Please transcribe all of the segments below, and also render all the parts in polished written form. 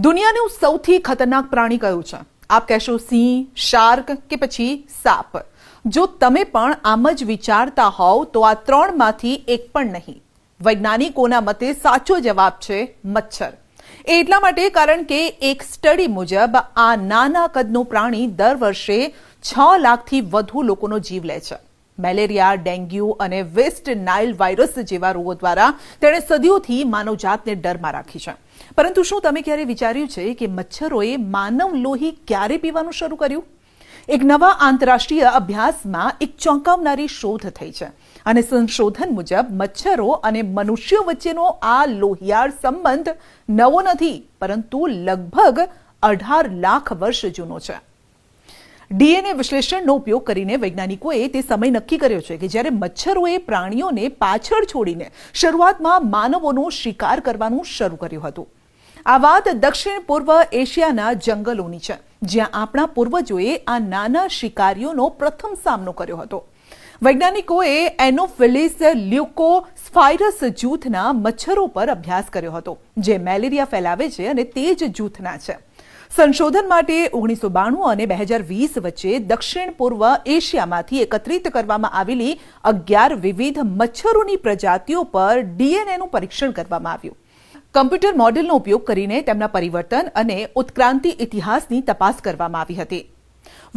દુનિયાનું સૌથી ખતરનાક પ્રાણી કયું છે? આપ કહેશો સિંહ, શાર્ક કે પછી સાપ. જો તમે પણ આમ જ વિચારતા હોવ તો આ ત્રણમાંથી એક પણ નહીં. વૈજ્ઞાનિકોના મતે સાચો જવાબ છે મચ્છર. એટલા માટે કારણ કે એક સ્ટડી મુજબ આ નાના કદનું પ્રાણી દર વર્ષે 6 લાખથી વધુ લોકોનો જીવ લે છે. મેલેરિયા, ડેન્ગ્યુ અને વેસ્ટ નાઇલ વાયરસ જેવા રોગો દ્વારા તેણે સદીઓથી માનવજાતને ડરમાં રાખી છે. પરંતુ શું તમે ક્યારે વિચાર્યું છે કે મચ્છરોએ માનવ લોહી ક્યારે પીવાનું શરૂ કર્યું? એક નવા આંતરરાષ્ટ્રીય અભ્યાસમાં એક ચોંકાવનારી શોધ થઈ છે અને સંશોધન મુજબ મચ્છરો અને મનુષ્યો વચ્ચેનો આ લોહિયાળ સંબંધ નવો નથી, પરંતુ લગભગ 18 લાખ વર્ષ જૂનો છે. ડીએનએ વિશ્લેષણનો ઉપયોગ કરીને વૈજ્ઞાનિકોએ તે સમય નક્કી કર્યો છે કે જ્યારે મચ્છરોએ પ્રાણીઓને પાછળ છોડીને શરૂઆતમાં માનવોનો શિકાર કરવાનું શરૂ કર્યું હતું. આ વાત દક્ષિણ પૂર્વ એશિયાના જંગલોની છે, જ્યાં આપણા પૂર્વજોએ આ નાના શિકારીઓનો પ્રથમ સામનો કર્યો હતો. વૈજ્ઞાનિકોએ એનોફિલિસ લ્યુકોસ્પાયરસ જૂથના મચ્છરો પર અભ્યાસ કર્યો હતો, જે મેલેરિયા ફેલાવે છે અને તે જ જૂથના છે. સંશોધન માટે 1992 અને 2020 વચ્ચે દક્ષિણ પૂર્વ એશિયામાંથી એકત્રિત કરવામાં આવેલી 11 વિવિધ મચ્છરોની પ્રજાતિઓ પર ડીએનએનું પરીક્ષણ કરવામાં આવ્યું. કમ્પ્યુટર મોડેલનો ઉપયોગ કરીને તેમના પરિવર્તન અને ઉત્ક્રાંતિ ઇતિહાસની તપાસ કરવામાં આવી હતી.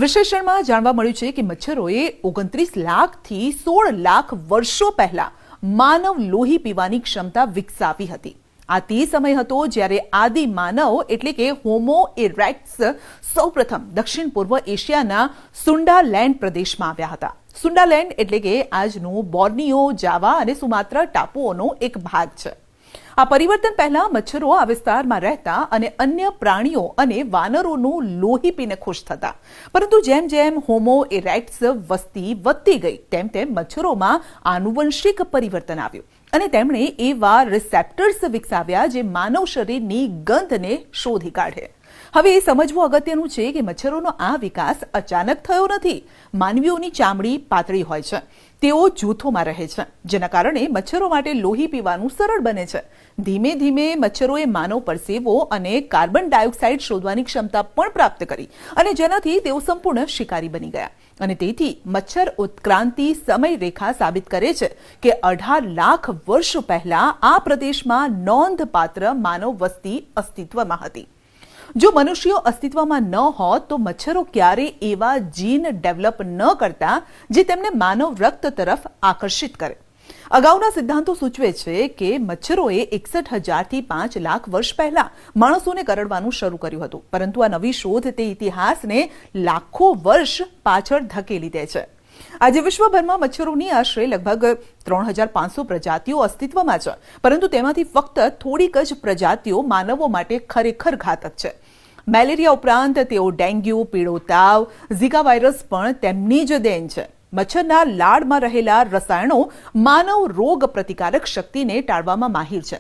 વિશ્લેષણમાં જાણવા મળ્યું છે કે મચ્છરોએ 29 લાખથી 16 લાખ વર્ષો પહેલા માનવ લોહી પીવાની ક્ષમતા વિકસાવી હતી. આ તે સમય હતો જ્યારે આદિ માનવ એટલે કે હોમો ઇરેક્ટસ સૌપ્રથમ દક્ષિણ પૂર્વ એશિયાના સુન્ડાલેન્ડ પ્રદેશમાં આવ્યા હતા. સુન્ડાલેન્ડ એટલે કે આજનું બોર્નિયો, જાવા અને સુમાત્રા ટાપુઓનો એક ભાગ છે. આ પરિવર્તન પહેલા મચ્છરો આ વિસ્તારમાં રહેતા અને અન્ય પ્રાણીઓ અને વાનરોનું લોહી પીને ખુશ થતા. પરંતુ જેમ જેમ હોમો ઇરેક્ટસ વસ્તી વધતી ગઈ તેમ તેમ મચ્છરોમાં આનુવંશિક પરિવર્તન આવ્યું અને તેમણે એવા રિસેપ્ટર્સ વિકસાવ્યા જે માનવ શરીરની ગંધને શોધી કાઢે. હવે એ સમજવું અગત્યનું છે કે મચ્છરોનો આ વિકાસ અચાનક થયો નથી. માનવીઓની ચામડી પાતળી હોય છે, તેઓ જૂથોમાં રહે છે, જેના કારણે મચ્છરો માટે લોહી પીવાનું સરળ બને છે. ધીમે ધીમે મચ્છરોએ માનવ પરસેવો અને કાર્બન ડાયોક્સાઇડ શોધવાની ક્ષમતા પણ પ્રાપ્ત કરી અને જેનાથી તેઓ સંપૂર્ણ શિકારી બની ગયા. અને તેથી મચ્છર ઉત્ક્રાંતિ સમય રેખા સાબિત કરે છે કે 18 લાખ વર્ષો પહેલા આ પ્રદેશમાં નોંધપાત્ર માનવ વસ્તી અસ્તિત્વમાં હતી. જો મનુષ્યો અસ્તિત્વમાં ન હોત તો મચ્છરો ક્યારેય એવા જીન ડેવલપ ન કરતા જે તેમને માનવ રક્ત તરફ આકર્ષિત કરે. અગાઉના સિદ્ધાંતો સૂચવે છે કે મચ્છરોએ 61,000 થી 5 લાખ વર્ષ પહેલા માણસોને કરડવાનું શરૂ કર્યું હતું, પરંતુ આ નવી શોધ તે ઇતિહાસને લાખો વર્ષ પાછળ ધકેલી દે છે. આજે વિશ્વભરમાં મચ્છરોની આશરે લગભગ 3,500 પ્રજાતિઓ અસ્તિત્વમાં છે, પરંતુ તેમાંથી ફક્ત થોડીક જ પ્રજાતિઓ માનવો માટે ખરેખર ઘાતક છે. મેલેરિયા ઉપરાંત તેઓ ડેન્ગ્યુ, પીળો તાવ, ઝિકા વાયરસ પણ તેમની જ દેન છે. મચ્છરના લાળમાં રહેલા રસાયણો માનવ રોગ પ્રતિકારક શક્તિને ટાળવામાં માહિર છે.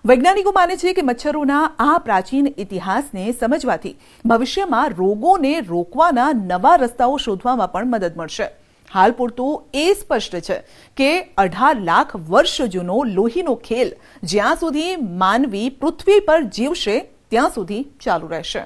વૈજ્ઞાનિકો માને છે કે મચ્છરોના આ પ્રાચીન ઇતિહાસને સમજવાથી ભવિષ્યમાં રોગોને રોકવાના નવા રસ્તાઓ શોધવામાં પણ મદદ મળશે. હાલ પૂરતું એ સ્પષ્ટ છે કે 18 લાખ વર્ષ જૂનો લોહીનો ખેલ જ્યાં સુધી માનવી પૃથ્વી પર જીવશે ત્યાં સુધી ચાલુ રહેશે.